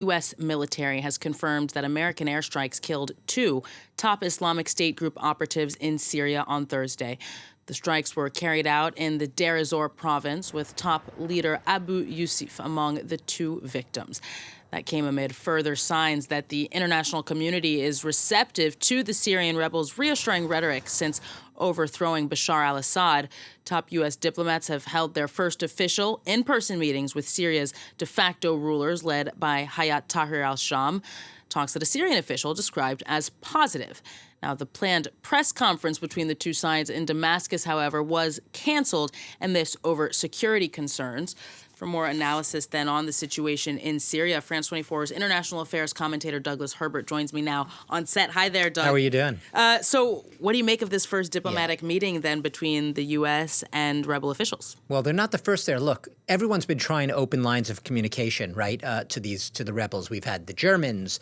U.S. military has confirmed that American airstrikes killed 2 top Islamic State group operatives in Syria on Thursday. The strikes were carried out in the Deir ez-Zor province, with top leader Abu Yusuf among the 2 victims. That came amid further signs that the international community is receptive to the Syrian rebels' reassuring rhetoric since overthrowing Bashar al-Assad. Top U.S. diplomats have held their first official in-person meetings with Syria's de facto rulers, led by Hayat Tahrir-Al-Sham, talks that a Syrian official described as positive. Now, the planned press conference between the 2 sides in Damascus, however, was canceled, and this over security concerns. For more analysis then on the situation in Syria, France 24's international affairs commentator Douglas Herbert joins me now on set. Hi there, Doug. How are you doing? So what do you make of this first diplomatic meeting then between the U.S. and rebel officials? Well, they're not the first there. Look, everyone's been trying to open lines of communication, right, to the rebels. We've had the Germans,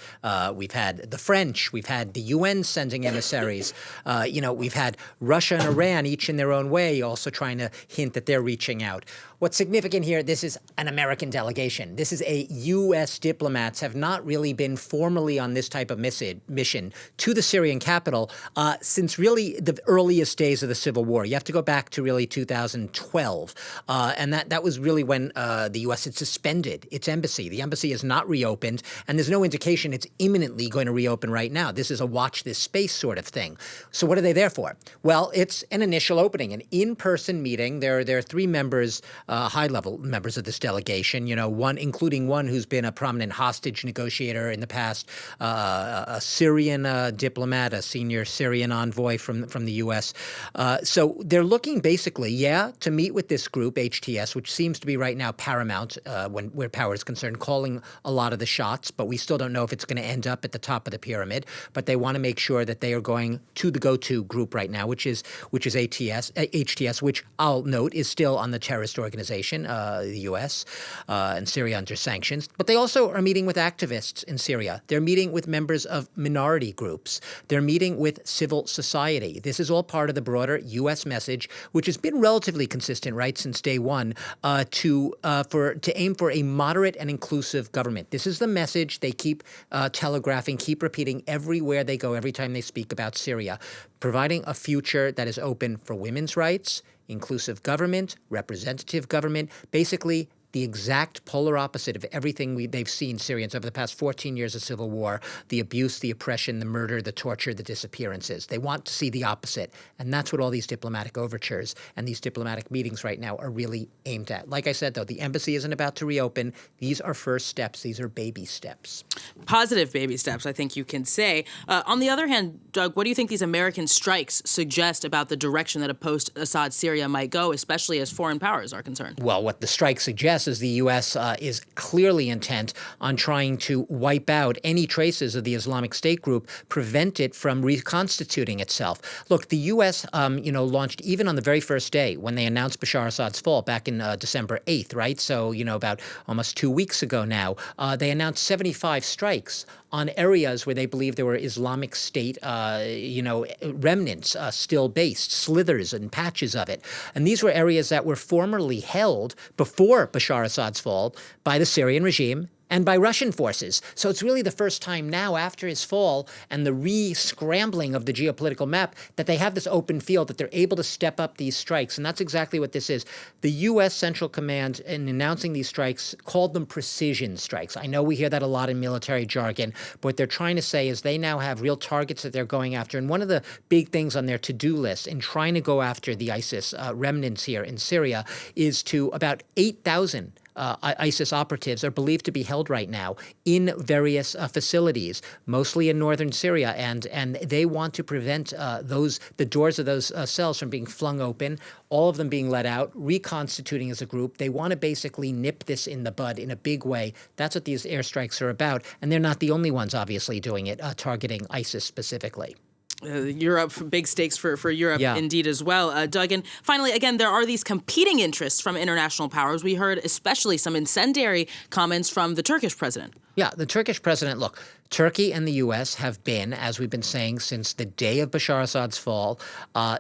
we've had the French, we've had the UN sending emissaries. We've had Russia and Iran, each in their own way, also trying to hint that they're reaching out. What's significant here, this is an American delegation. This is a U.S. diplomats have not really been formally on this type of mission to the Syrian capital since really the earliest days of the civil war. You have to go back to really 2012. And that was really when the U.S. had suspended its embassy. The embassy is not reopened, and there's no indication it's imminently going to reopen right now. This is a watch this space sort of thing. So what are they there for? Well, it's an initial opening, an in-person meeting. There are 3 members, high-level members of this delegation, including one who's been a prominent hostage negotiator in the past, a Syrian diplomat, a senior Syrian envoy from the U.S. So they're looking basically, to meet with this group, HTS, which seems to be right now paramount where power is concerned, calling a lot of the shots, but we still don't know if it's going to end up at the top of the pyramid. But they want to make sure that they are going to the go-to group right now, which is HTS, which I'll note is still on the terrorist organization, the U.S. And Syria under sanctions. But they also are meeting with activists in Syria. They're meeting with members of minority groups. They're meeting with civil society. This is all part of the broader U.S. message, which has been relatively consistent, right, since day one, to aim for a moderate and inclusive government. This is the message they keep telegraphing, keep repeating everywhere they go, every time they speak about Syria, providing a future that is open for women's rights, inclusive government, representative government, basically the exact polar opposite of everything they've seen Syrians over the past 14 years of civil war, the abuse, the oppression, the murder, the torture, the disappearances. They want to see the opposite. And that's what all these diplomatic overtures and these diplomatic meetings right now are really aimed at. Like I said, though, the embassy isn't about to reopen. These are first steps. These are baby steps. Positive baby steps, I think you can say. On the other hand, Doug, what do you think these American strikes suggest about the direction that a post-Assad Syria might go, especially as foreign powers are concerned? Well, what the strike suggests is the U.S. Is clearly intent on trying to wipe out any traces of the Islamic State group, prevent it from reconstituting itself. Look, the U.S. Launched even on the very first day when they announced Bashar al-Assad's fall back in December 8th, right? So, about almost 2 weeks ago now, they announced 75 strikes on areas where they believe there were Islamic State, remnants still based, slithers and patches of it. And these were areas that were formerly held before Bashar al-Assad's fall by the Syrian regime and by Russian forces. So it's really the first time now after his fall and the re-scrambling of the geopolitical map that they have this open field, that they're able to step up these strikes. And that's exactly what this is. The U.S. Central Command, in announcing these strikes, called them precision strikes. I know we hear that a lot in military jargon, but what they're trying to say is they now have real targets that they're going after. And one of the big things on their to-do list in trying to go after the ISIS remnants here in Syria is to about 8,000 ISIS operatives are believed to be held right now in various facilities, mostly in northern Syria, and they want to prevent the doors of those cells from being flung open, all of them being let out, reconstituting as a group. They want to basically nip this in the bud in a big way. That's what these airstrikes are about, and they're not the only ones, obviously, doing it, targeting ISIS specifically. Europe, big stakes for Europe indeed as well. Doug, and finally, again, there are these competing interests from international powers. We heard especially some incendiary comments from the Turkish president. Yeah, the Turkish president, look, Turkey and the U.S. have been, as we've been saying since the day of Bashar Assad's fall,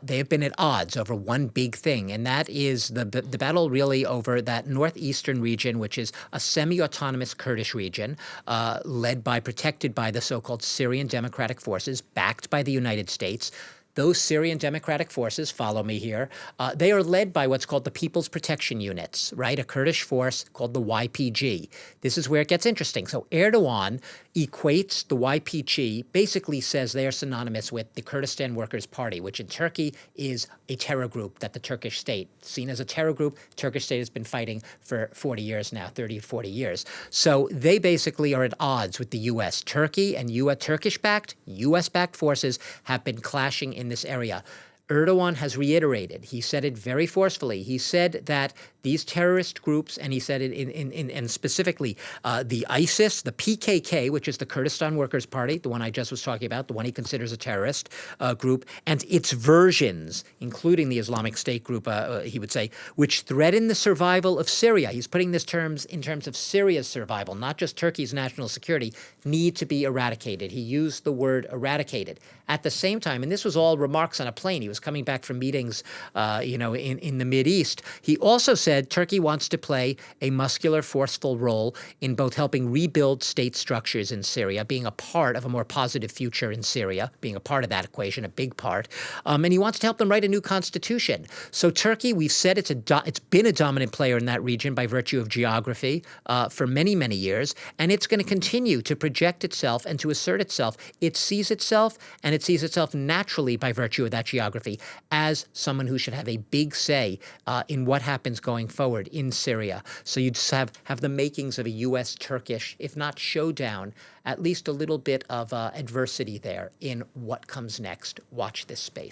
they have been at odds over one big thing, and that is the battle really over that northeastern region, which is a semi-autonomous Kurdish region protected by the so-called Syrian Democratic Forces, backed by the United States. Those Syrian Democratic Forces, follow me here, they are led by what's called the People's Protection Units, right? A Kurdish force called the YPG. This is where it gets interesting. So Erdogan equates the YPG, basically says they are synonymous with the Kurdistan Workers' Party, which in Turkey is a terror group that the Turkish state, seen as a terror group, Turkish state has been fighting for 40 years now, 30 to 40 years. So they basically are at odds with the U.S. Turkey and Turkish-backed, U.S.-backed forces have been clashing in this area. Erdogan has reiterated, he said it very forcefully, he said that these terrorist groups, and he said it and specifically the ISIS, the PKK, which is the Kurdistan Workers' Party, the one I just was talking about, the one he considers a terrorist group, and its versions, including the Islamic State group, he would say, which threaten the survival of Syria. He's putting this in terms of Syria's survival, not just Turkey's national security, need to be eradicated. He used the word eradicated. At the same time, and this was all remarks on a plane, he was coming back from meetings, in the Mideast. He also said Turkey wants to play a muscular, forceful role in both helping rebuild state structures in Syria, being a part of a more positive future in Syria, being a part of that equation, a big part, and he wants to help them write a new constitution. So Turkey, we've said it's been a dominant player in that region by virtue of geography for many, many years, and it's going to continue to project itself and to assert itself. It sees itself naturally by virtue of that geography as someone who should have a big say in what happens going forward in Syria. So you'd have the makings of a U.S.-Turkish, if not showdown, at least a little bit of adversity there in what comes next. Watch this space.